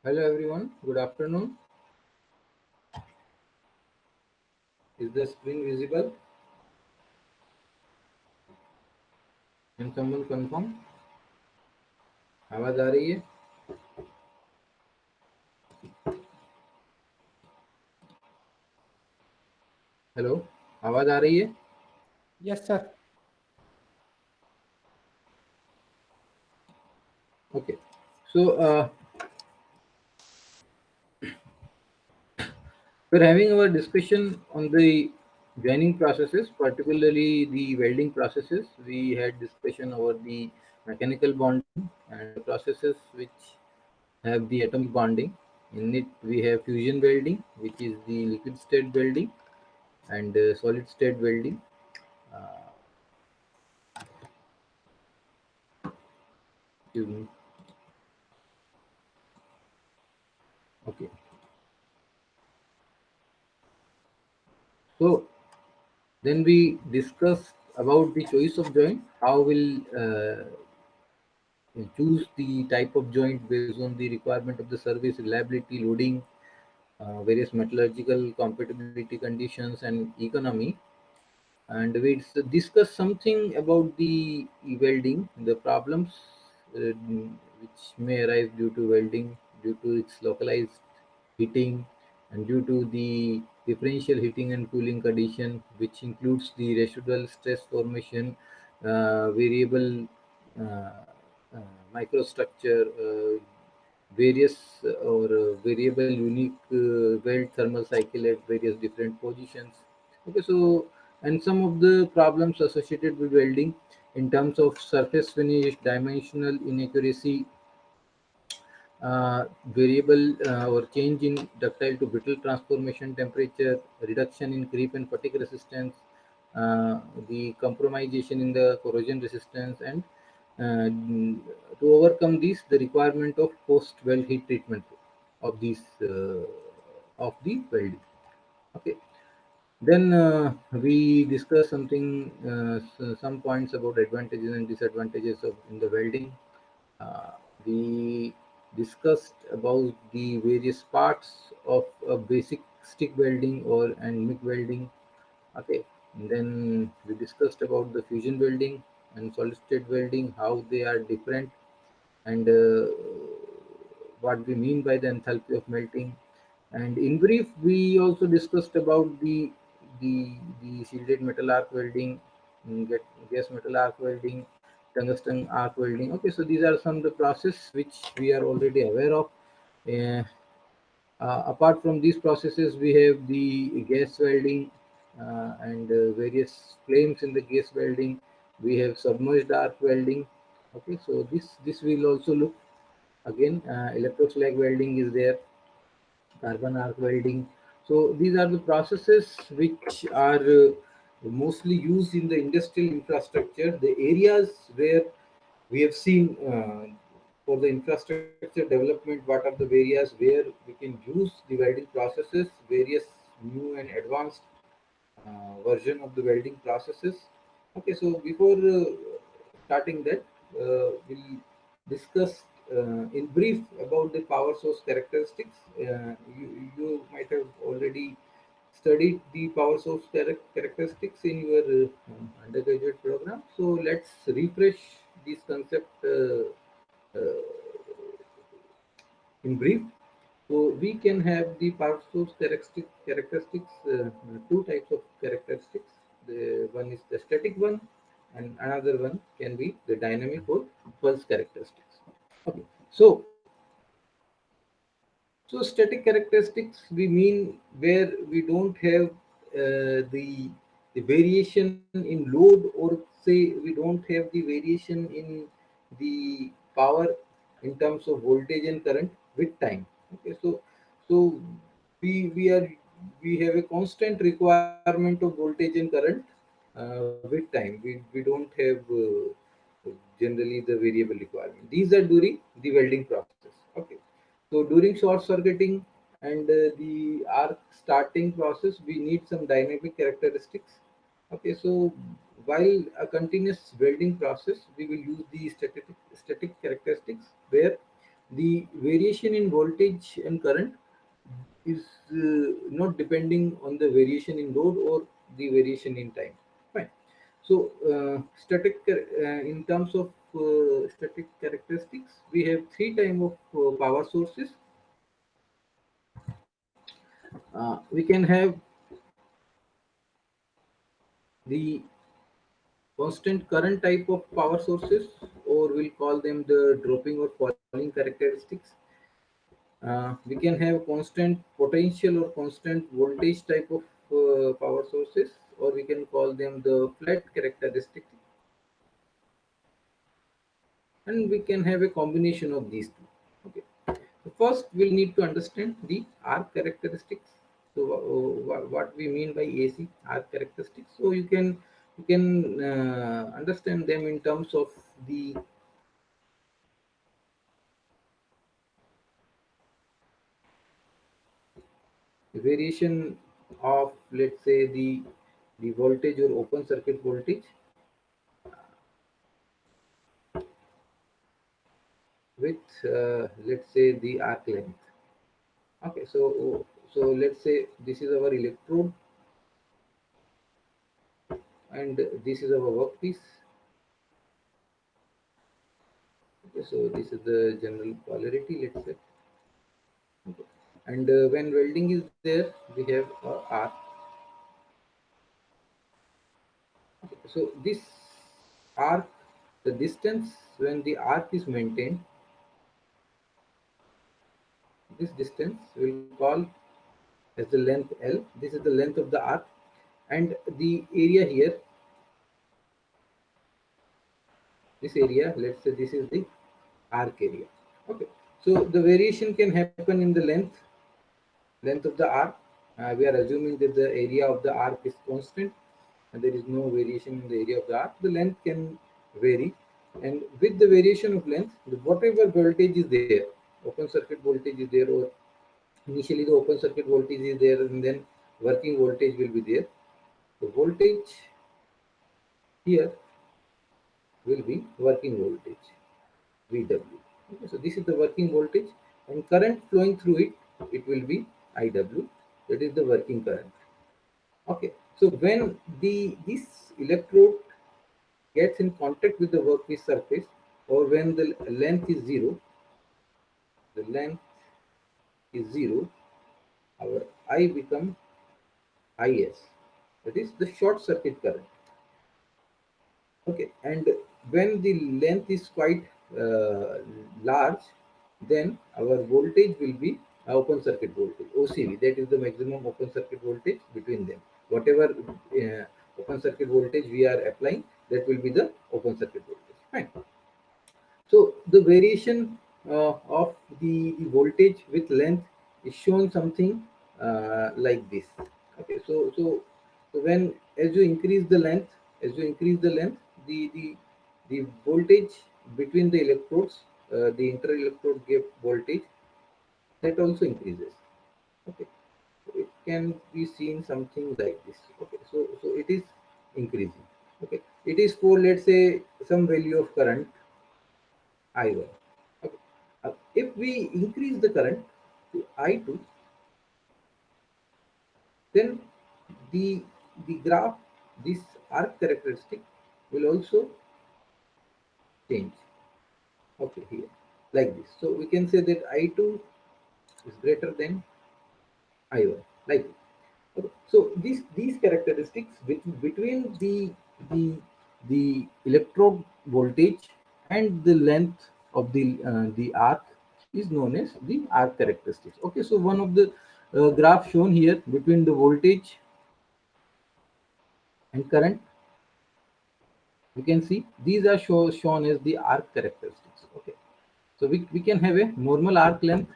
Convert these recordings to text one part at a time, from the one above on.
Hello everyone, good afternoon. Is the screen visible? Can someone confirm? आवाज आ रही है? Hello, आवाज आ रही है? Yes, sir. Okay. So we're having our discussion on the joining processes, particularly the welding processes. We had discussion over the mechanical bonding and the processes which have the atomic bonding. In it, we have fusion welding, which is the liquid state welding, and solid state welding. Uh, excuse me. Okay. So then we discussed about the choice of joint. How will choose the type of joint based on the requirement of the service, reliability, loading, various metallurgical compatibility conditions, and economy. And we discuss something about the welding, the problems which may arise due to welding, due to its localized heating, and due to the differential heating and cooling condition, which includes the residual stress formation, variable uh, microstructure, various variable unique weld thermal cycle at various different positions. Okay, so and some of the problems associated with welding in terms of surface finish, dimensional inaccuracy, variable or change in ductile to brittle transformation temperature, reduction in creep and fatigue resistance, the compromisation in the corrosion resistance, and to overcome this, the requirement of post weld heat treatment of these of the welding. Okay. Then we discuss something, some points about advantages and disadvantages of in the welding. Uh, we discussed about the various parts of a basic stick welding or and MIG welding. Okay, and then we discussed about the fusion welding and solid state welding, how they are different, and what we mean by the enthalpy of melting. And in brief, we also discussed about the shielded metal arc welding, gas metal arc welding, tungsten arc welding. Okay, so these are some of the process which we are already aware of. Uh, Apart from these processes, we have the gas welding and various flames in the gas welding. We have submerged arc welding. Okay, so this will also look again. Electroslag welding is there, carbon arc welding. So these are the processes which are mostly used in the industrial infrastructure. The areas where we have seen for the infrastructure development, what are the areas where we can use the welding processes, various new and advanced version of the welding processes. Okay, so before starting that, we'll discuss in brief about the power source characteristics. You might have already studied the power source characteristics in your undergraduate program. So let's refresh this concept in brief. So we can have the power source characteristics, two types of characteristics. The one is the static one, and another one can be the dynamic or pulse characteristics. Okay, so static characteristics we mean where we don't have the variation in load, or say we don't have the variation in the power in terms of voltage and current with time. Okay, so we are we have a constant requirement of voltage and current with time. We don't have generally the variable requirement. These are during the welding process. Okay, so during short circuiting and the arc starting process, we need some dynamic characteristics. Okay, so while a continuous welding process, we will use the static characteristics where The variation in voltage and current is not depending on the variation in load or the variation in time. Fine. So, in terms of static characteristics, we have three type of power sources. We can have the constant current type of power sources, or we'll call them the dropping or falling characteristics. We can have constant potential or constant voltage type of power sources, or we can call them the flat characteristics, and we can have a combination of these two. Okay. So first, we'll need to understand the arc characteristics. So, what we mean by AC arc characteristics. So you can understand them in terms of the variation of, let's say, the voltage or open circuit voltage with let's say the arc length. Okay, so let's say this is our electrode and this is our workpiece. Okay, so this is the general polarity, let's say. Okay. And when welding is there, we have arc. Okay. So this arc, the distance when the arc is maintained, this distance will call as the length L. This is the length of the arc, and the area here, this area, let's say this is the arc area. Okay, so the variation can happen in the length of the arc. We are assuming that the area of the arc is constant and there is no variation in the area of the arc. The length can vary, and with the variation of length, whatever voltage is there, open circuit voltage is there, or initially the open circuit voltage is there, and then working voltage will be there. The voltage here will be working voltage, VW. Okay, so this is the working voltage, and current flowing through it, it will be IW. That is the working current. Okay, so when the this electrode gets in contact with the workpiece surface, or when the length is zero, the length is zero, our I become IS. That is the short circuit current. Okay, and when the length is quite large, then our voltage will be open circuit voltage, OCV. That is the maximum open circuit voltage between them. Whatever open circuit voltage we are applying, that will be the open circuit voltage. Fine. So the variation of the voltage with length is shown something like this. Okay, so when, as you increase the length, the the voltage between the electrodes, the inter electrode gap voltage, that also increases. Okay, so it can be seen something like this. Okay, so it is increasing. Okay, it is for, let's say, some value of current I1. Okay. If we increase the current to I2, then the the graph, this arc characteristic, will also change. Okay, here, like this. So we can say that I2 is greater than I1, like this. Okay. So these characteristics between the the electrode voltage and the length of the arc is known as the arc characteristics. Okay, so one of the graph shown here between the voltage and current, you can see these are shown as the arc characteristics. Okay, so we can have a normal arc length,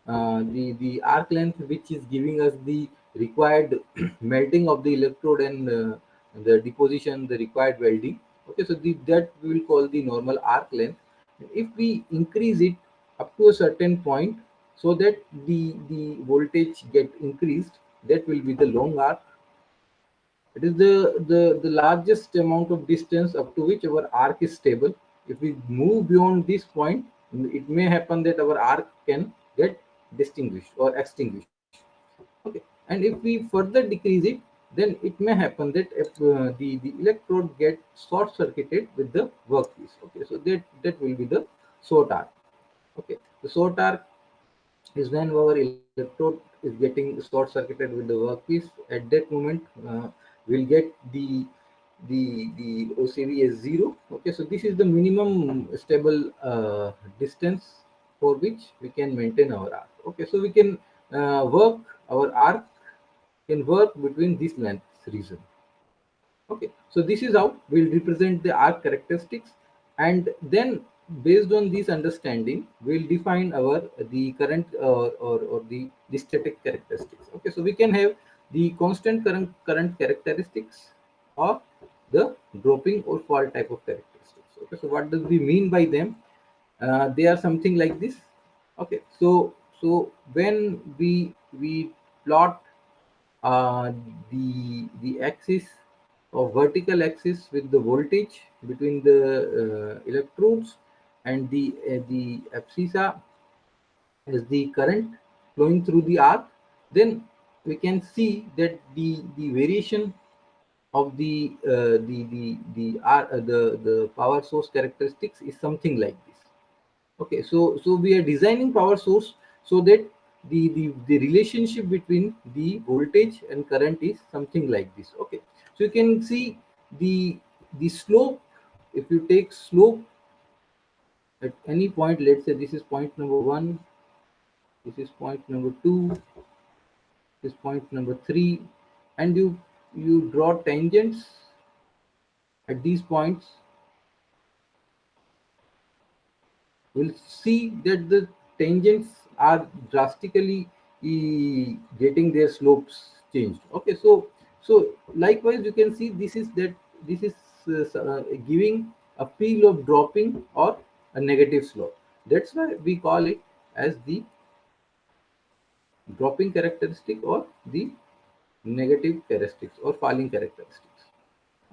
the arc length which is giving us the required melting of the electrode and the deposition, the required welding. Okay, so that we will call the normal arc length. If we increase it up to a certain point, so that the voltage get increased, that will be the long arc. It is the largest amount of distance up to which our arc is stable. If we move beyond this point, it may happen that our arc can get distinguished or extinguished. Okay, and if we further decrease it, then it may happen that if the electrode get short circuited with the workpiece. Okay, so that will be the short arc. Okay, the short arc is when our electrode is getting short circuited with the workpiece. At that moment, we'll get the OCV as 0. Okay, so this is the minimum stable distance for which we can maintain our arc. Okay, so we can work our arc can work between this length region. Okay, so this is how we'll represent the arc characteristics, and then based on this understanding, we'll define our the current or the static characteristics. Okay, so we can have the constant current characteristics or the dropping or fall type of characteristics. Okay, so what does we mean by them? They are something like this. Okay, so when we plot uh, the axis or vertical axis with the voltage between the electrodes, and the abscissa as the current flowing through the arc, then we can see that the variation of the power source characteristics is something like this. Okay, so we are designing power source so that the relationship between the voltage and current is something like this. Okay, so you can see the slope. If you take slope at any point, let's say this is point number 1, this is point number 2, this is point number 3, and you draw tangents at these points, we'll see that the tangents are drastically getting their slopes changed. Okay, so likewise you can see this is giving a feel of dropping or a negative slope. That's why we call it as the dropping characteristic or the negative characteristics or falling characteristics.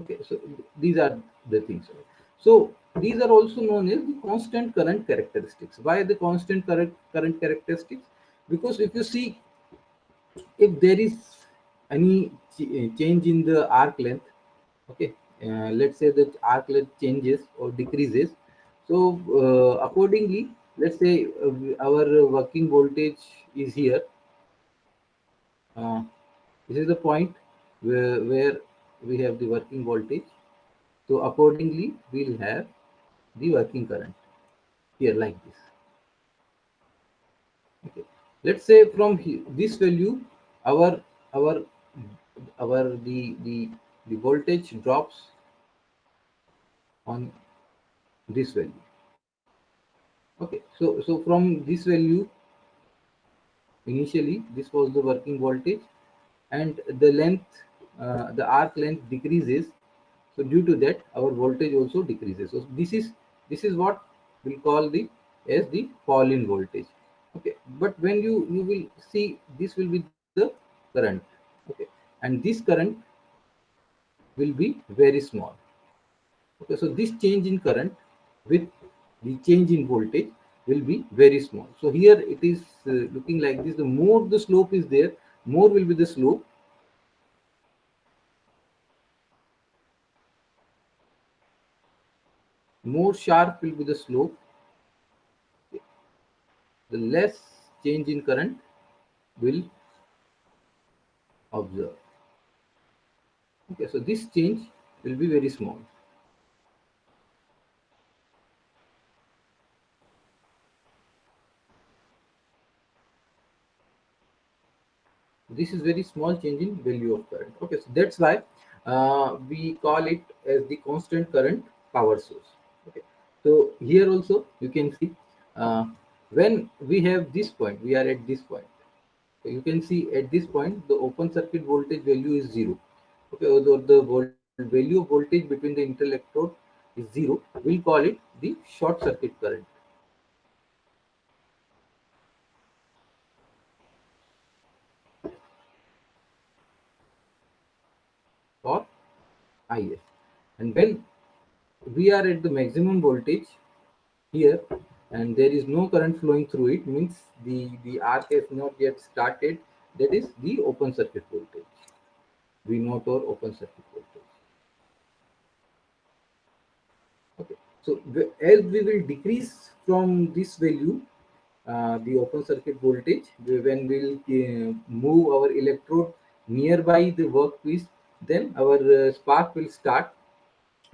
Okay, so these are the things. So these are also known as the constant current characteristics. Why the constant current characteristics? Because if you see, if there is any change in the arc length, okay, let's say that arc length changes or decreases, so accordingly, let's say our working voltage is here. uh, this is the point where we have the working voltage. So accordingly, we'll have the working current here like this. Okay. Let's say from this value, our our our the voltage drops on this value. Okay. So from this value, initially this was the working voltage, and the length, the arc length decreases. So due to that, our voltage also decreases. So this is what we'll call the as the fall in voltage. Okay, but when you will see, this will be the current. Okay, and this current will be very small. Okay, so this change in current with the change in voltage will be very small. So here it is looking like this. The more the slope is there, more will be the slope. More sharp will be the slope, the less change in current will observe. Okay, so this change will be very small. This is very small change in value of current. Okay, so that's why we call it as the constant current power source. Okay, so here also you can see, uh, when we have this point, we are at this point. So you can see at this point the open circuit voltage value is 0. Okay, although the value of voltage between the electrode is 0, we'll call it the short circuit current or IS. And when we are at the maximum voltage here, and there is no current flowing through it, means the arc has not yet started. That is the open circuit voltage. We note our open circuit voltage. Okay. So as we will decrease from this value, the open circuit voltage, when we will move our electrode nearby the workpiece, then our spark will start,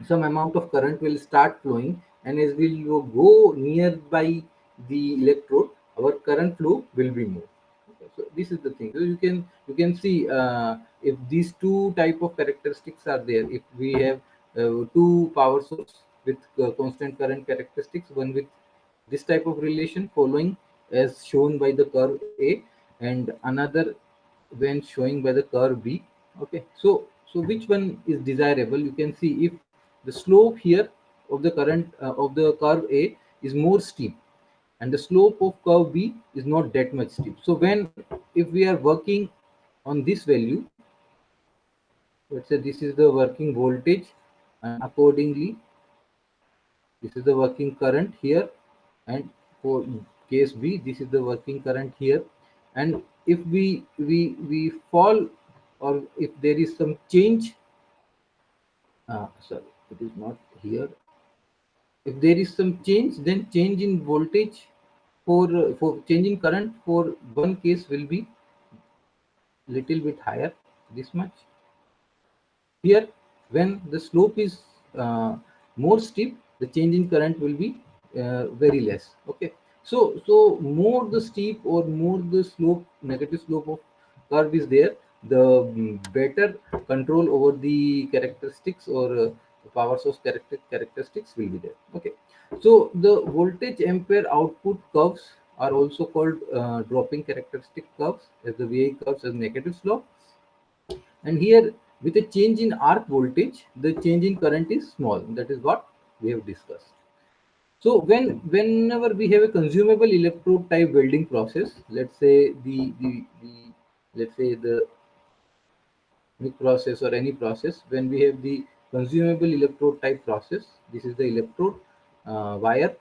some amount of current will start flowing, and as we will go nearby the electrode, our current flow will be more. Okay, so this is the thing. So you can see, if these two type of characteristics are there, if we have two power source with constant current characteristics, one with this type of relation following as shown by the curve A, and another when showing by the curve B. Okay, so which one is desirable? You can see if the slope here of the current of the curve A is more steep, and the slope of curve B is not that much steep. So when, if we are working on this value, let's say this is the working voltage, and accordingly this is the working current here, and for case B, this is the working current here. And if we fall, or if there is some change, sorry, it is not here. If there is some change, then change in voltage for change in current for one case will be little bit higher, this much. Here, when the slope is more steep, the change in current will be very less. Okay, so more the steep or more the slope, negative slope of curve is there, the better control over the characteristics or power source characteristics will be there. Okay, so the voltage ampere output curves are also called dropping characteristic curves, as the VI curves as negative slope. And here, with a change in arc voltage, the change in current is small. That is what we have discussed. So whenever we have a consumable electrode type welding process, let's say the let's say the MIG process or any process, when we have the consumable electrode type process, this is the electrode wire.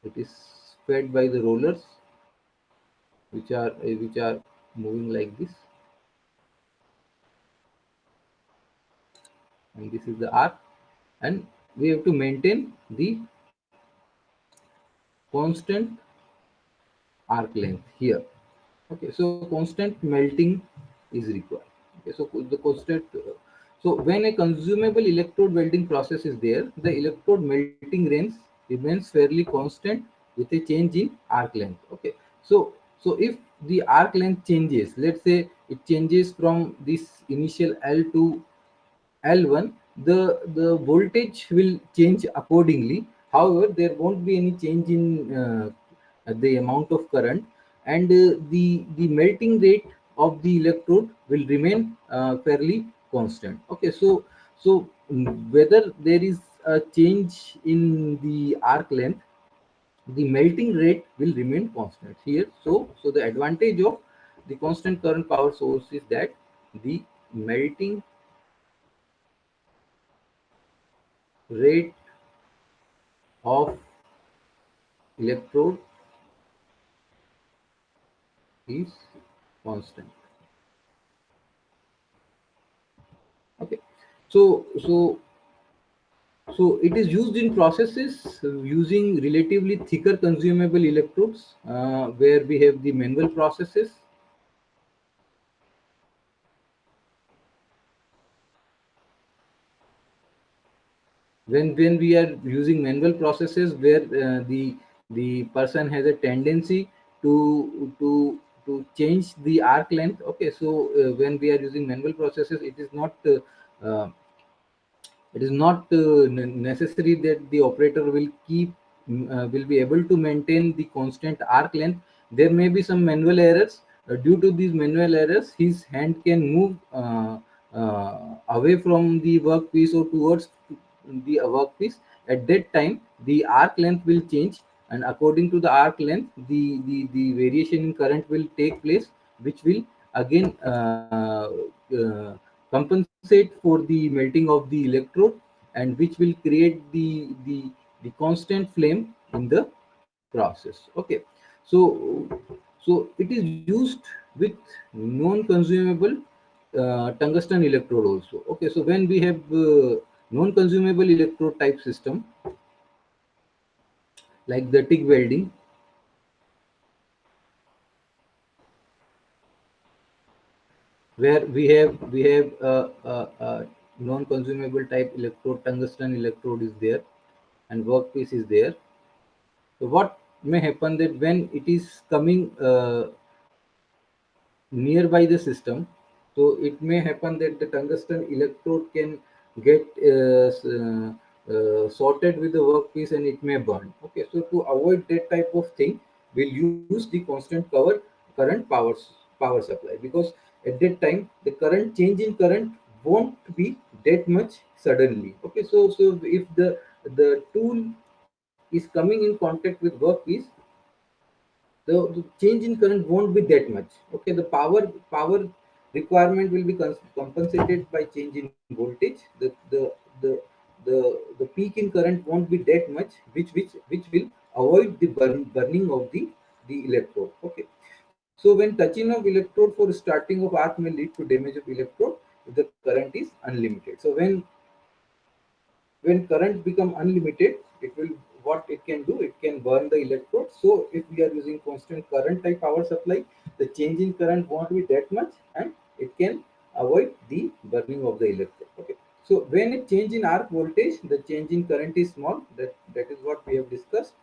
It is fed by the rollers, which are moving like this, and this is the arc, and we have to maintain the constant arc length here. Okay, so constant melting is required. Okay, so the constant, so when a consumable electrode welding process is there, the electrode melting range remains fairly constant with a change in arc length. Okay, so if the arc length changes, let's say it changes from this initial L to L1, the voltage will change accordingly. However, there won't be any change in the amount of current, and the melting rate of the electrode will remain fairly constant. Okay, so whether there is a change in the arc length, the melting rate will remain constant here. So the advantage of the constant current power source is that the melting rate of electrode is constant. Okay, so it is used in processes using relatively thicker consumable electrodes, where we have the manual processes. When we are using manual processes, where the person has a tendency to change the arc length. Okay, so when we are using manual processes, uh, it is not necessary that the operator will keep will be able to maintain the constant arc length. There may be some manual errors. Due to these manual errors, his hand can move away from the workpiece or towards the workpiece. At that time, the arc length will change, and according to the arc length, the variation in current will take place, which will again compensate for the melting of the electrode, and which will create the the constant flame in the process. Okay, so it is used with non-consumable tungsten electrode also. Okay, so when we have non-consumable electrode type system like the TIG welding, where we have non-consumable type electrode, tungsten electrode is there, and workpiece is there. So what may happen that when it is coming nearby the system, so it may happen that the tungsten electrode can get sorted with the workpiece and it may burn. Okay, so to avoid that type of thing, we'll use the constant current power supply, because at that time the current change in current won't be that much suddenly. Okay, so if the tool is coming in contact with workpiece, the change in current won't be that much. Okay, the power requirement will be compensated by change in voltage. The the the peak in current won't be that much, which will avoid the burning of the electrode. Okay, so when touching of electrode for starting of arc may lead to damage of electrode if the current is unlimited. So when current become unlimited, it will, what it can do, it can burn the electrode. So if we are using constant current type power supply, the change in current won't be that much, and it can avoid the burning of the electrode. Okay, so when it change in arc voltage, the change in current is small. That is what we have discussed.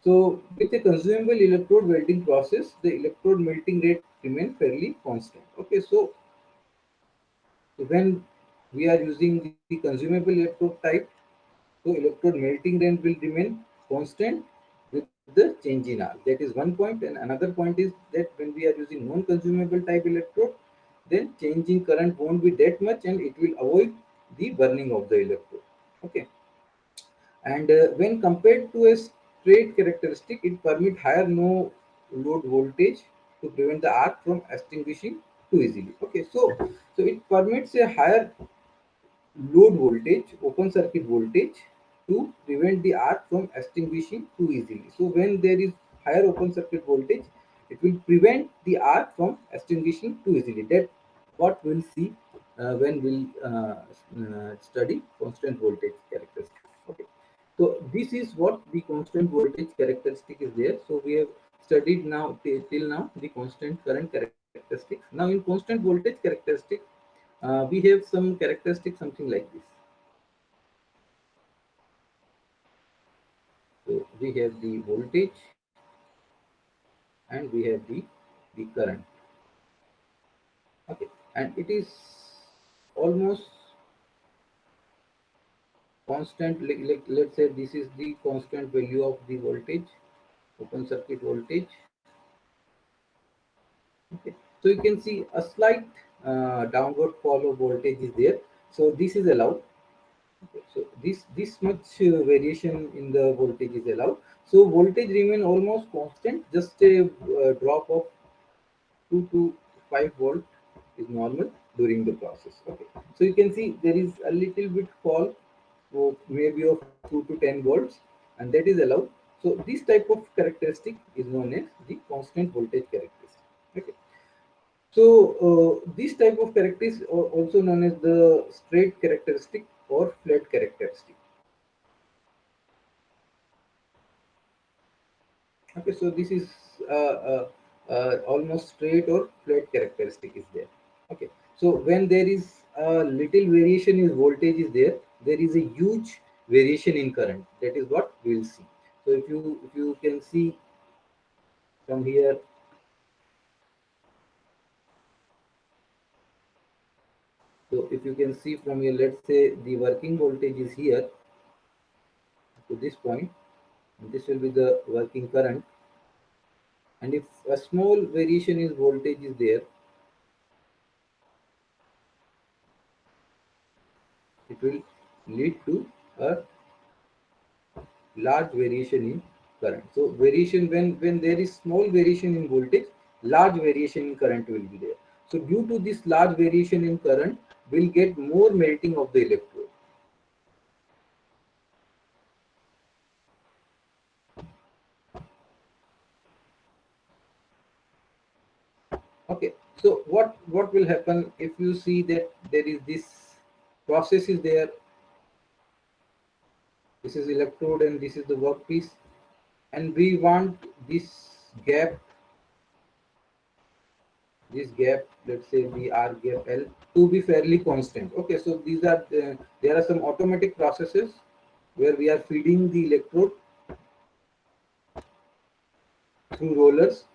So with a consumable electrode welding process, the electrode melting rate remain fairly constant. Okay, so when we are using the consumable electrode type, so electrode melting rate will remain constant with the change in R. That is one point. And another point is that when we are using non-consumable type electrode, then change in current won't be that much and it will avoid the burning of the electrode. Okay. And when compared to a straight characteristic, it permit higher no load voltage to prevent the arc from extinguishing too easily. Okay, so it permits a higher load voltage, open circuit voltage, to prevent the arc from extinguishing too easily. So when there is higher open circuit voltage, it will prevent the arc from extinguishing too easily. That what we'll see when we'll study constant voltage characteristic. Okay. So this is what the constant voltage characteristic is there. So we have studied now till now the constant current characteristics. Now in constant voltage characteristic, we have some characteristics something like this. So we have the voltage and we have the current. Okay, and it is almost constant. Like let's say this is the constant value of the voltage, open circuit voltage. Okay, so you can see a slight downward fall of voltage is there. So this is allowed. Okay, so this much variation in the voltage is allowed. So voltage remain almost constant. Just a drop of 2 to 5 volt is normal during the process. Okay, so you can see there is a little bit fall, so maybe of 2 to 10 volts, and that is allowed. So this type of characteristic is known as the constant voltage characteristic. Okay, so this type of characteristic also known as the straight characteristic or flat characteristic. Okay, so this is almost straight or flat characteristic is there. Okay, so when there is a little variation in voltage is there is a huge variation in current. That is what we will see. So if you can see from here, so if you can see from here, let's say the working voltage is here to this point, and this will be the working current. And if a small variation in voltage is there, it will lead to a large variation in current. So variation, when there is small variation in voltage, large variation in current will be there. So due to this large variation in current, we'll get more melting of the electrode. Okay, so what will happen if you see that there is this process is there. This is electrode and this is the workpiece, and we want gap this gap, let's say the R gap L, to be fairly constant. Okay, so these are there are some automatic processes where we are feeding the electrode through rollers,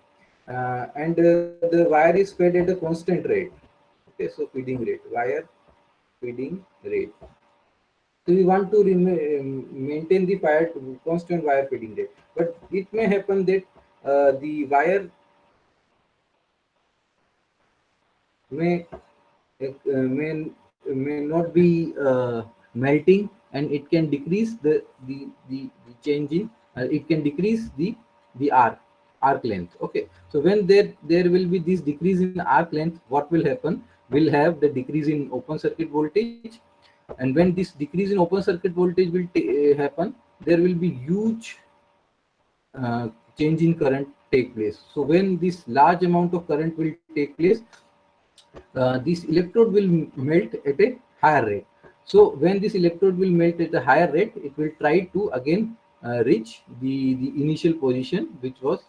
and the wire is fed at a constant rate. Okay, so feeding rate, wire feeding rate. So we want to maintain the constant wire feeding rate, but it may happen that the wire may may not be melting, and it can decrease the change in it can decrease the arc length. Okay, so when there will be this decrease in arc length, what will happen? Will have the decrease in open circuit voltage, and when this decrease in open circuit voltage will happen, there will be huge change in current take place. So when this large amount of current will take place, this electrode will melt at a higher rate. So when this electrode will melt at a higher rate, it will try to again reach the initial position, which was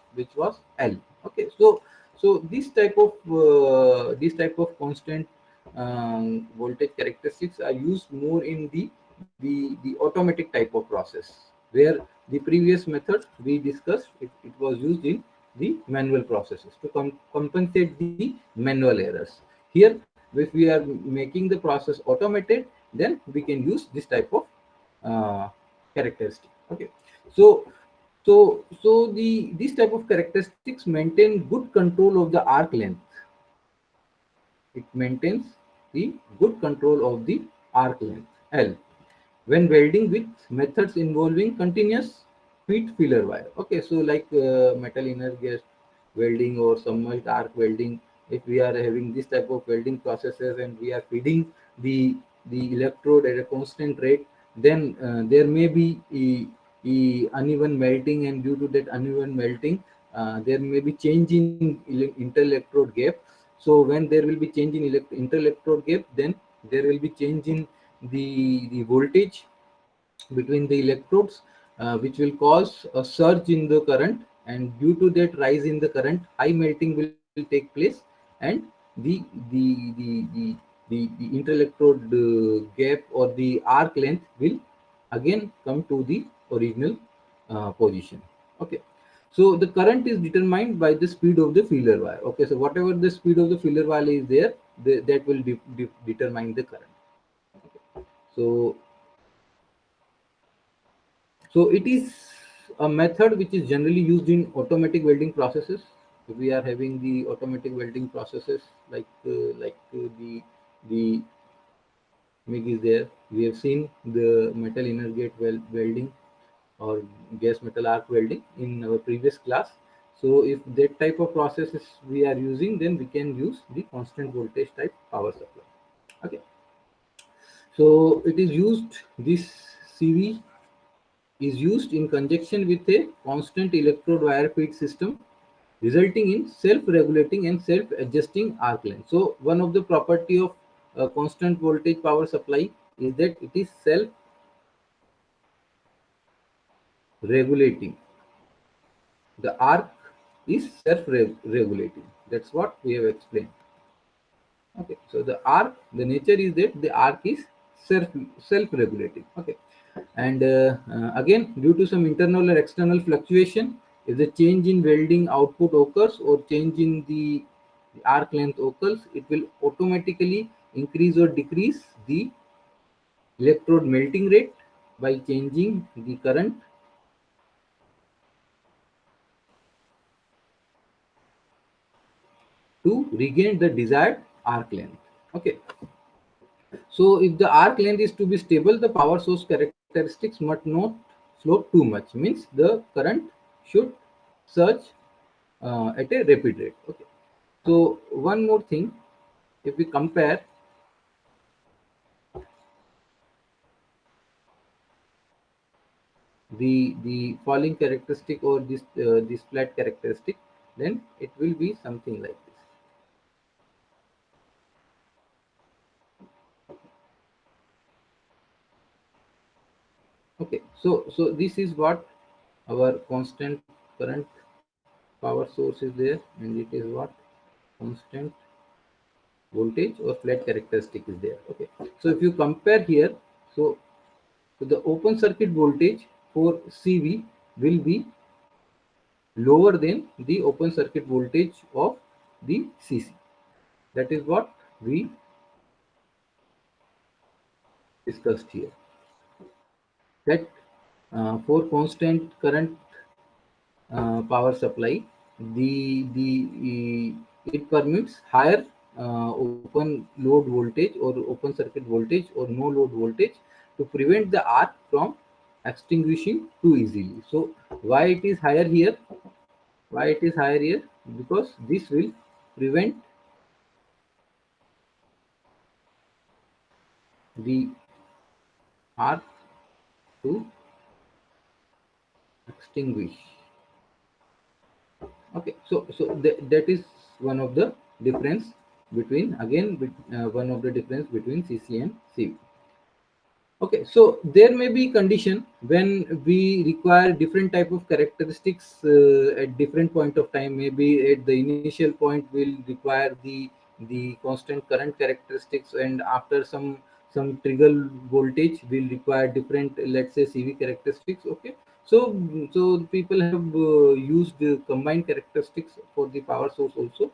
L. Okay, so this type of constant voltage characteristics are used more in the automatic type of process, where the previous method we discussed, it was used in the manual processes to compensate the manual errors. Here, if we are making the process automated, then we can use this type of uh, characteristic. Okay, so the this type of characteristics maintain good control of the arc length. It maintains the good control of the arc length L when welding with methods involving continuous feed filler wire. Okay, so like metal inner gas welding or submerged arc welding, if we are having this type of welding processes and we are feeding the electrode at a constant rate, then there may be uneven melting, and due to that uneven melting, there may be change in inter-electrode gap. So when there will be change in inter-electrode gap, then there will be change in the voltage between the electrodes, which will cause a surge in the current, and due to that rise in the current, high melting will take place, and the the the the the inter-electrode gap or the arc length will again come to the original position. Okay, so the current is determined by the speed of the feeler wire. Okay, so whatever the speed of the feeler wire is there, that will determine the current. So So it is a method which is generally used in automatic welding processes. We are having the automatic welding processes like the MIG is there. We have seen the metal inner gate welding or gas metal arc welding in our previous class. So if that type of processes we are using, then we can use the constant voltage type power supply. Okay. So it is used. This CV is used in conjunction with a constant electrode wire feed system, resulting in self-regulating and self-adjusting arc length. So one of the property of a constant voltage power supply is that it is self-regulating. The arc is self-regulating. That's what we have explained. Okay, so the nature is that the arc is self-regulating. Okay, and again, due to some internal or external fluctuation, if the change in welding output occurs or change in the arc length occurs, it will automatically increase or decrease the electrode melting rate by changing the current to regain the desired arc length. Okay, so if the arc length is to be stable, the power source characteristics must not flow too much. Means the current should surge at a rapid rate. Okay. So one more thing, if we compare the falling characteristic or this flat characteristic, then it will be something like this. Okay, so this is what our constant current power source is there, and it is what constant voltage or flat characteristic is there. Okay, so if you compare here, so, so the open circuit voltage for CV will be lower than the open circuit voltage of the CC. That is what we discussed here. That for constant current power supply, the it permits higher open load voltage or open circuit voltage or no load voltage to prevent the arc from extinguishing too easily. So why it is higher here? Why it is higher here? Because this will prevent the arc to extinguish. Okay, so that is one of the difference between, again, one of the difference between CC and CV. Okay, so there may be condition when we require different type of characteristics at different point of time. Maybe at the initial point we'll require the constant current characteristics, and after some trigger voltage we'll require different, let's say, CV characteristics. Okay, so people have used combined characteristics for the power source also.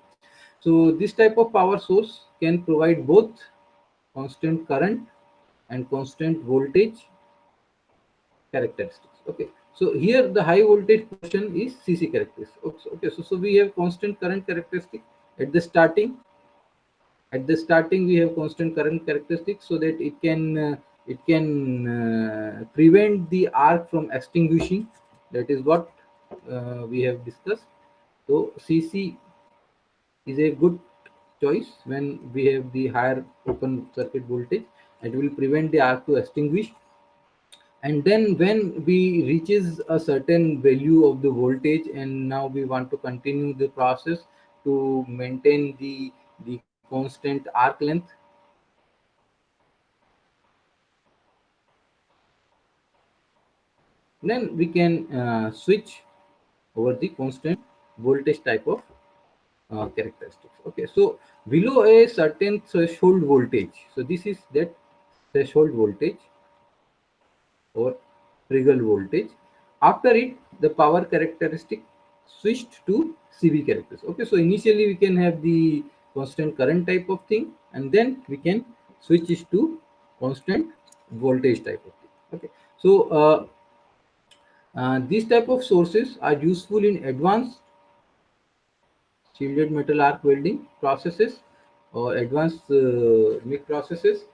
So this type of power source can provide both constant current and constant voltage characteristics. Okay, so here the high voltage portion is CC characteristics. Okay, so we have constant current characteristic at the starting. At the starting we have constant current characteristics, so that it can prevent the arc from extinguishing. That is what we have discussed. So CC is a good choice when we have the higher open circuit voltage. It will prevent the arc to extinguish. And then when we reaches a certain value of the voltage, and now we want to continue the process to maintain the constant arc length, then we can switch over the constant voltage type of characteristics. Okay, so below a certain threshold voltage, so this is that threshold voltage or trigger voltage. After it, the power characteristic switched to CV characteristics. Okay, so initially we can have the constant current type of thing, and then we can switch it to constant voltage type of thing. Okay, so these type of sources are useful in advanced shielded metal arc welding processes or advanced MIG processes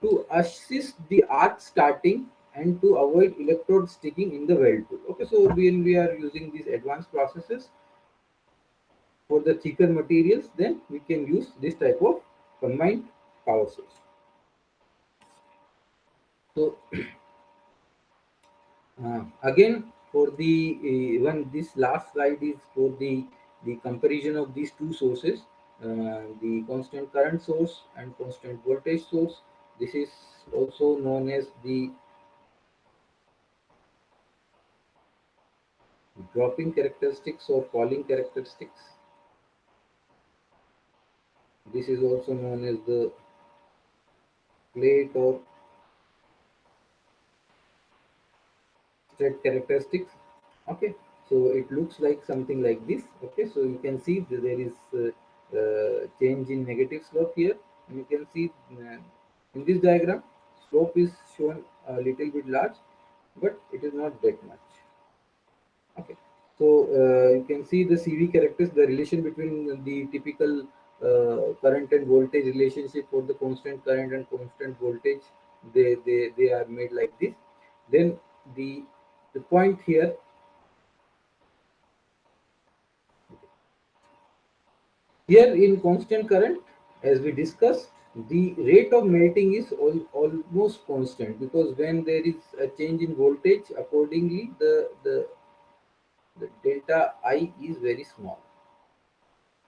to assist the arc starting and to avoid electrode sticking in the weld tool. Okay, so when we are using these advanced processes for the thicker materials, then we can use this type of combined power source. So again, for the when this last slide is for the comparison of these two sources, the constant current source and constant voltage source. This is also known as the dropping characteristics or falling characteristics. This is also known as the plate or straight characteristics. Okay, so it looks like something like this. Okay, so you can see that there is change in negative slope here. You can see in this diagram slope is shown a little bit large, but it is not that much. Okay, so you can see the CV characters, the relation between the typical current and voltage relationship for the constant current and constant voltage. They are made like this. Then the the point here, here in constant current, as we discussed, the rate of melting is almost constant, because when there is a change in voltage, accordingly the delta I is very small.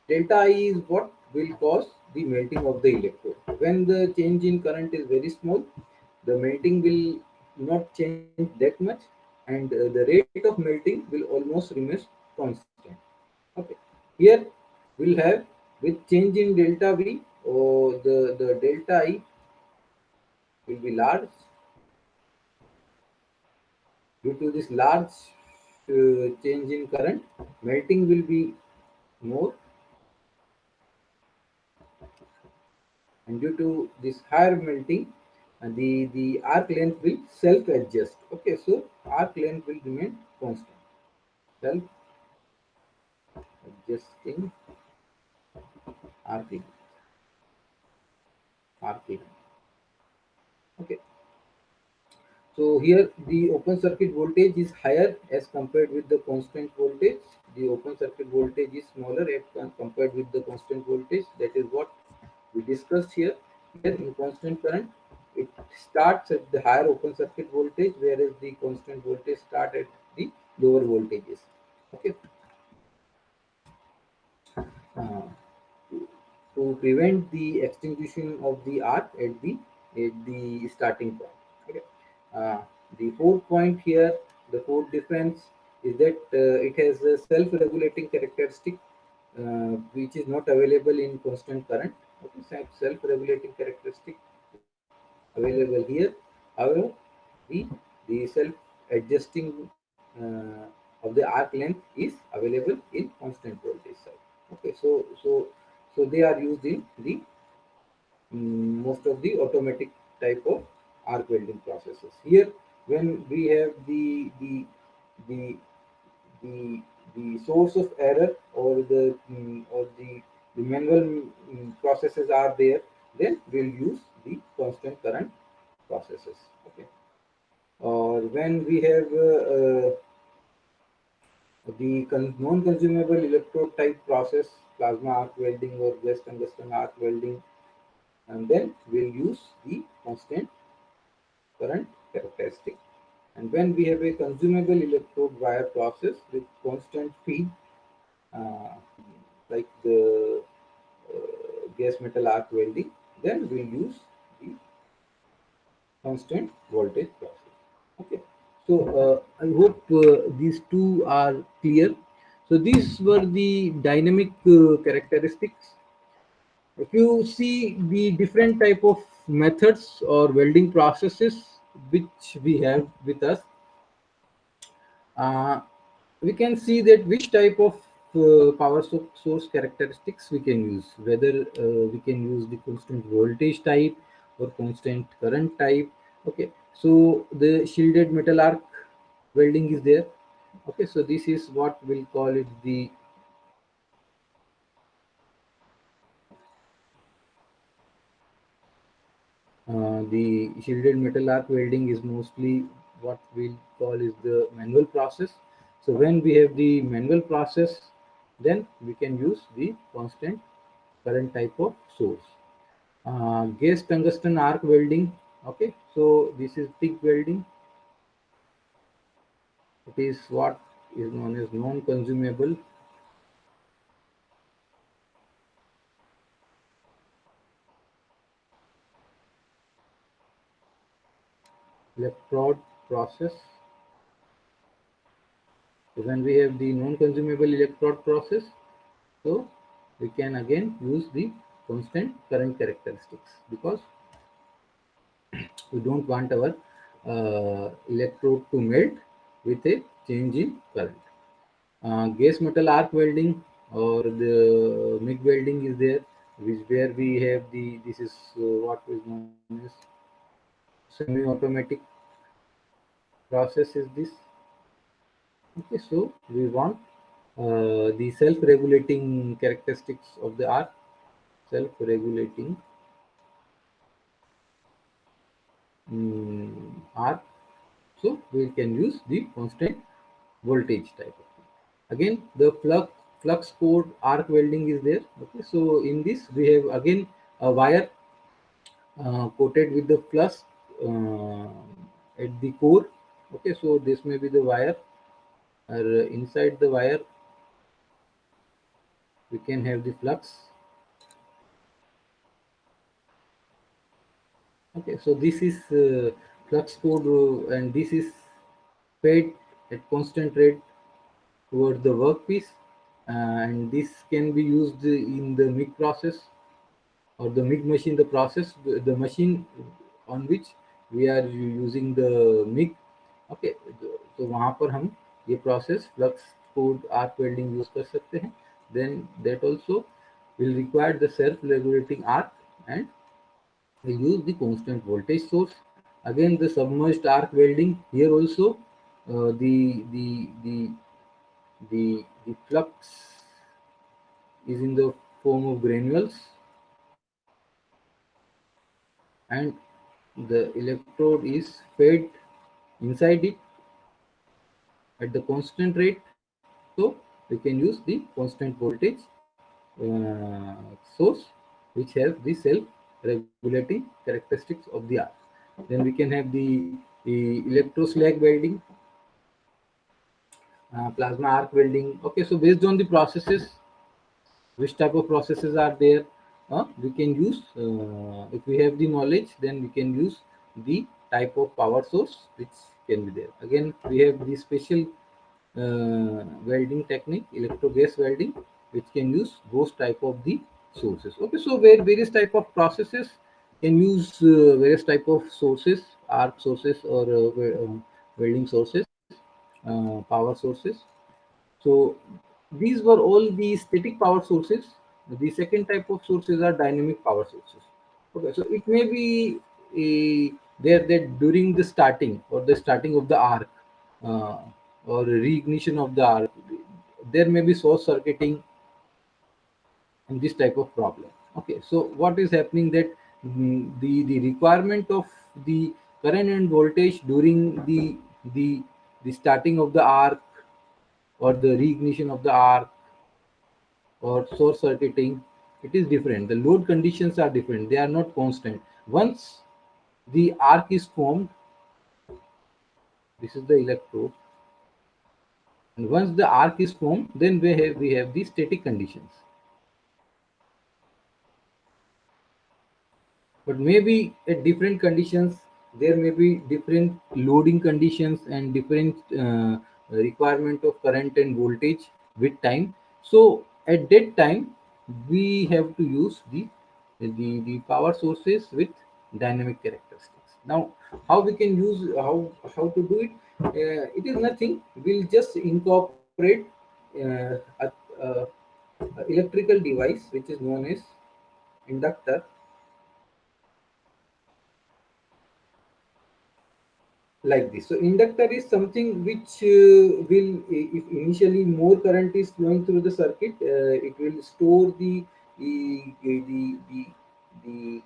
Delta I is what will cause the melting of the electrode. When the change in current is very small, the melting will not change that much, and the rate of melting will almost remain constant. Okay, here we'll have with change in delta V, or the delta I will be large. Due to this large change in current, melting will be more, and due to this higher melting, the arc length will self adjust. Okay, so arc length will remain constant, self adjusting arc length, arc length. Okay, so here the open circuit voltage is higher as compared with the constant voltage. The open circuit voltage is smaller as compared with the constant voltage. That is what we discussed here. Here in constant current, it starts at the higher open circuit voltage, whereas the constant voltage start at the lower voltages. Okay. Uh, to prevent the extinguishing of the arc at the starting point. Okay. Uh, the fourth point here, the fourth difference is that it has a self-regulating characteristic, which is not available in constant current. Okay, self-regulating characteristic available here. However, the the self-adjusting of the arc length is available in constant voltage side. Okay, so they are used in the most of the automatic type of arc welding processes. Here, when we have the the the source of error, or the manual processes are there, then we'll use the constant current processes. Okay, or when we have the non-consumable electrode type process, plasma arc welding or gas tungsten arc welding, and then we'll use the constant current characteristic. And when we have a consumable electrode wire process with constant feed, uh, like the gas metal arc welding, then we'll use the constant voltage process. Okay, so I hope these two are clear. So these were the dynamic characteristics. If you see the different type of methods or welding processes which we have with us, uh, we can see that which type of power source characteristics we can use, whether we can use the constant voltage type or constant current type. Okay, so the shielded metal arc welding is there. Okay, so this is what we'll call it the shielded metal arc welding is mostly what we call is the manual process. So when we have the manual process, then we can use the constant current type of source. Gas tungsten arc welding. Okay, so this is TIG welding. It is what is known as non-consumable electrode process. So when we have the non-consumable electrode process, so we can again use the constant current characteristics, because we don't want our electrode to melt with a change in current. Gas metal arc welding or the MIG welding is there, which where we have the this is what is known as semi-automatic process is this. Okay, so we want the self-regulating characteristics of the arc, self-regulating arc. So we can use the constant voltage type of thing. Again, the flux core arc welding is there. Okay, so in this we have again a wire coated with the flux uh, at the core. Okay, so this may be the wire, or inside the wire we can have the flux. Okay, so this is flux code, and this is fed at constant rate towards the workpiece, and this can be used in the MIG process or the MIG machine, the process, the machine on which we are using the MIG. Okay, तो वहाँ पर हम ये process flux code arc welding use कर सकते हैं. Then that also will require the self-regulating arc, and we use the constant voltage source. Again, the submerged arc welding, here also the flux is in the form of granules, and the electrode is fed inside it at the constant rate. So we can use the constant voltage source, which has the self-regulating characteristics of the arc. Then we can have the electroslag welding, plasma arc welding. Okay, so based on the processes, which type of processes are there, we can use, if we have the knowledge, then we can use the type of power source which can be there. Again, we have the special welding technique, electro gas welding, which can use those type of the sources. Okay, so where various type of processes can use various type of sources, arc sources, or welding sources, power sources. So these were all the static power sources. The second type of sources are dynamic power sources. Okay, so it may be there that during the starting or the starting of the arc, uh, or reignition of the arc, there may be source circuiting and this type of problem. Okay, so what is happening that the requirement of the current and voltage during the starting of the arc or the reignition of the arc or source circuiting, it is different. The load conditions are different, they are not constant. Once the arc is formed, this is the electrode, and once the arc is formed, then we have the static conditions. But maybe at different conditions, there may be different loading conditions and different requirement of current and voltage with time. So at that time, we have to use the power sources with dynamic characteristics. Now, how we can use, how to do it, it is nothing. We'll just incorporate a electrical device which is known as inductor, like this. So inductor is something which will, if initially more current is flowing through the circuit, it will store the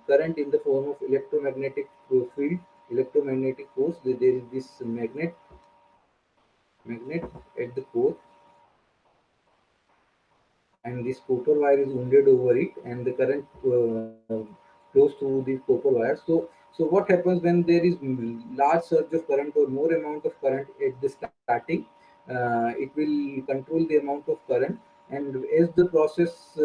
current in the form of electromagnetic field, electromagnetic force. There is this magnet at the core, and this copper wire is wounded over it, and the current flows through the copper wire. So what happens when there is large surge of current or more amount of current at the starting, it will control the amount of current, and as the process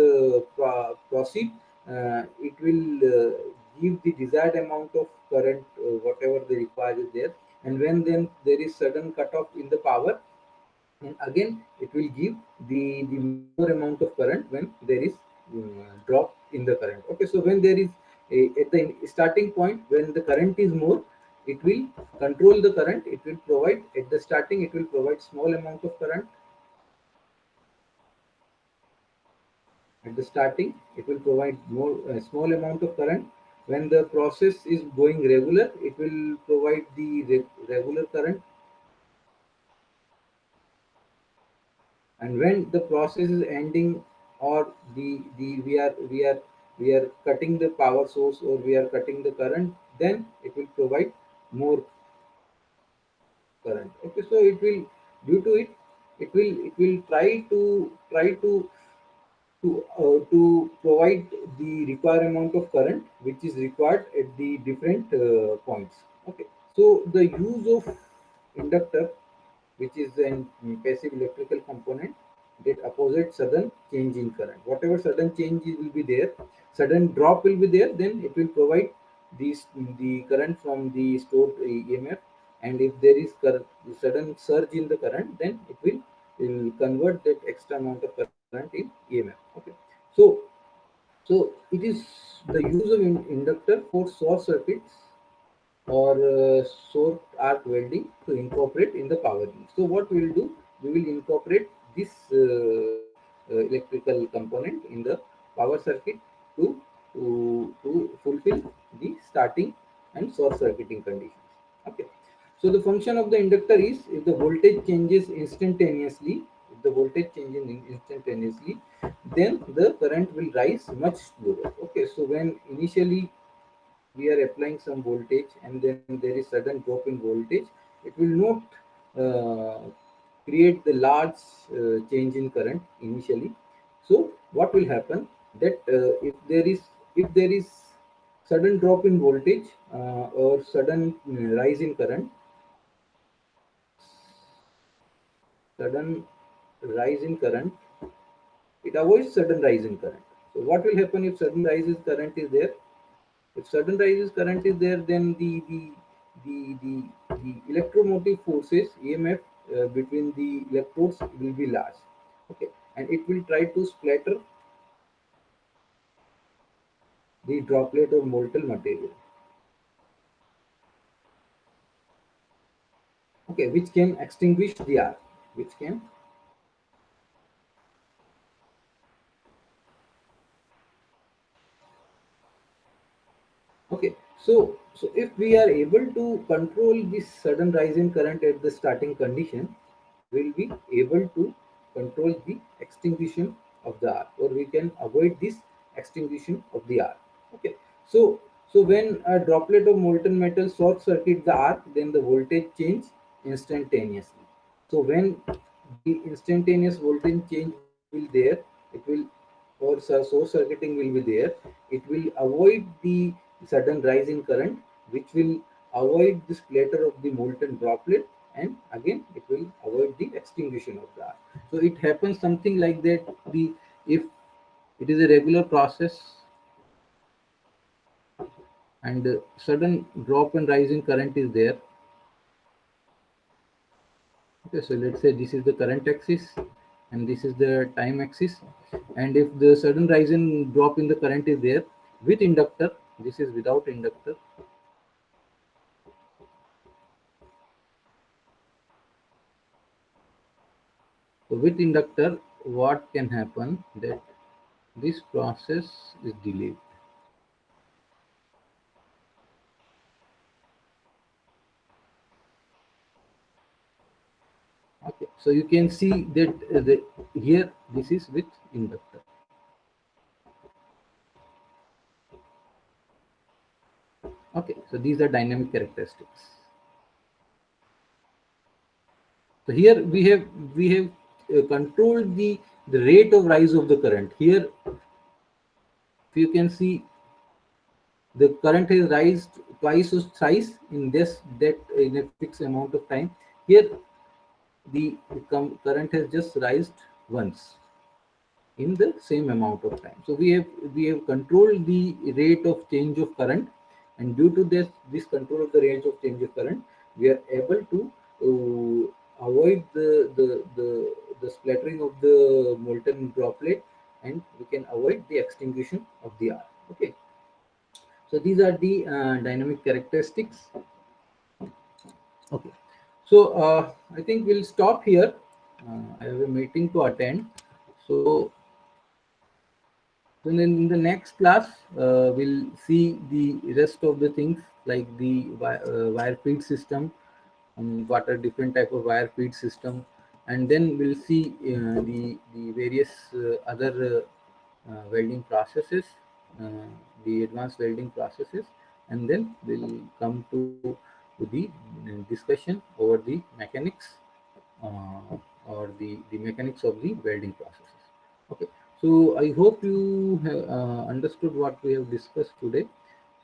proceed, it will give the desired amount of current, whatever the required is there. And when then there is sudden cutoff in the power, and again it will give the more amount of current when there is drop in the current. Okay, so when there is at the starting point, when the current is more, it will control the current. It will provide at the starting, it will provide small amount of current. At the starting, it will provide more small amount of current. When the process is going regular, it will provide the regular current. And when the process is ending, or the we are cutting the power source, or we are cutting the current, then it will provide more current. Okay, so it will, due to it, it will try to provide the required amount of current which is required at the different points. Okay, so the use of inductor, which is a passive electrical component that opposite sudden change in current. Whatever sudden change will be there, sudden drop will be there, then it will provide these the current from the stored EMF, and if there is sudden surge in the current, then will convert that extra amount of current in EMF. Okay, so it is the use of inductor for short circuits or short arc welding to incorporate in the power grid. So what we will do, we will incorporate this electrical component in the power circuit to, to fulfill the starting and short circuiting conditions. Okay. So the function of the inductor is, if the voltage changes instantaneously, then the current will rise much slower. Okay, so when initially we are applying some voltage and then there is sudden drop in voltage, it will not uh, create the large change in current initially. So what will happen, that if there is sudden drop in voltage or sudden rise in current, sudden rise in current, it avoids sudden rise in current. So what will happen if sudden rise in current is there? If sudden rises current is there, then the electromotive forces EMF between the electrodes will be large. Okay, and it will try to splatter the droplet of molten material. Okay, which can extinguish the arc, which can. Okay, so if we are able to control this sudden rise in current at the starting condition, we'll be able to control the extinguishing of the arc, or we can avoid this extinguishing of the arc. Okay, so when a droplet of molten metal short circuit the arc, then the voltage change instantaneously. So when the instantaneous voltage change will there, it will, or source circuiting will be there, it will avoid the sudden rise in current, which will avoid the splatter of the molten droplet, and again it will avoid the extinguishing of the arc. So it happens something like that. The If it is a regular process and sudden drop and rise in current is there. Okay, so let's say this is the current axis and this is the time axis, and if the sudden rise and drop in the current is there with inductor, this is without inductor. So with inductor, what can happen, that this process is delayed. Okay, so you can see that here this is with inductor. Okay, so these are dynamic characteristics. So here we have controlled the rate of rise of the current. Here, if you can see, the current has raised twice or thrice in this that in a fixed amount of time. Here, the current has just raised once in the same amount of time. So we have controlled the rate of change of current, and due to this control of the range of change of current, we are able to avoid the splattering of the molten droplet, and we can avoid the extinguishing of the arc. Okay, so these are the dynamic characteristics. Okay, so I think we'll stop here. I have a meeting to attend, so then in the next class, we'll see the rest of the things like the wire feed system, what are different type of wire feed system, and then we'll see the various other welding processes, uh, the advanced welding processes, and then we'll come to the discussion over the mechanics, uh, or the mechanics of the welding processes. Okay, so I hope you have understood what we have discussed today.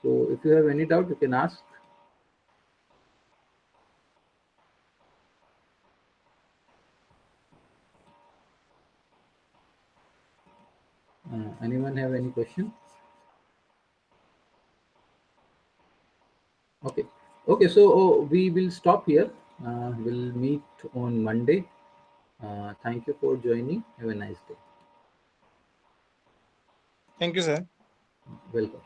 So if you have any doubt, you can ask. Anyone have any question? Okay, so we will stop here. We'll meet on Monday. Thank you for joining. Have a nice day. Thank you, sir. Welcome.